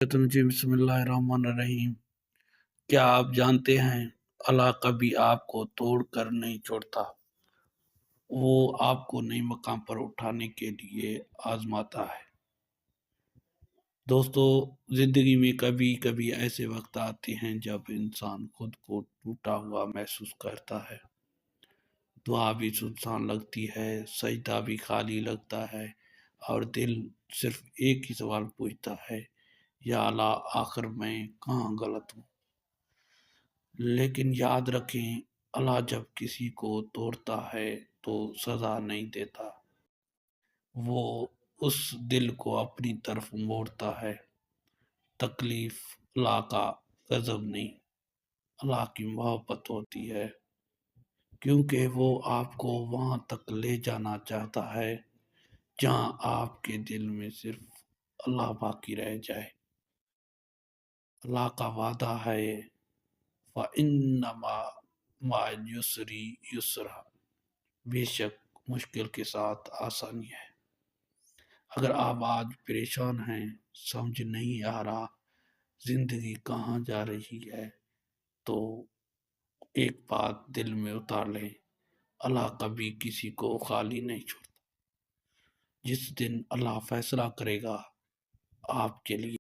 जी बिस्मिल्लाहिर्रहमानिर्रहीम। क्या आप जानते हैं अल्लाह कभी आपको तोड़ कर नहीं छोड़ता, वो आपको नए मकाम पर उठाने के लिए आजमाता है। दोस्तों, जिंदगी में कभी कभी ऐसे वक्त आते हैं जब इंसान खुद को टूटा हुआ महसूस करता है। दुआ भी सुनसान लगती है, सजदा भी खाली लगता है और दिल सिर्फ एक ही सवाल पूछता है, या अल्लाह आखिर मैं कहाँ गलत हूँ। लेकिन याद रखें, अल्लाह जब किसी को तोड़ता है तो सजा नहीं देता, वो उस दिल को अपनी तरफ मोड़ता है। तकलीफ अल्लाह का गजब नहीं, अल्लाह की मोहब्बत होती है, क्योंकि वो आपको वहां तक ले जाना चाहता है जहां आपके दिल में सिर्फ अल्लाह बाकी रह जाए। अल्लाह का वादा है, फ़इन्नमा मअल युस्रि युस्रा, बेशक मुश्किल के साथ आसानी है। अगर आप आज परेशान हैं, समझ नहीं आ रहा जिंदगी कहाँ जा रही है, तो एक बात दिल में उतार लें, अल्लाह कभी किसी को खाली नहीं छोड़ता। जिस दिन अल्लाह फैसला करेगा, आपके लिए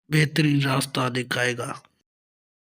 बेहतरीन रास्ता दिखाएगा।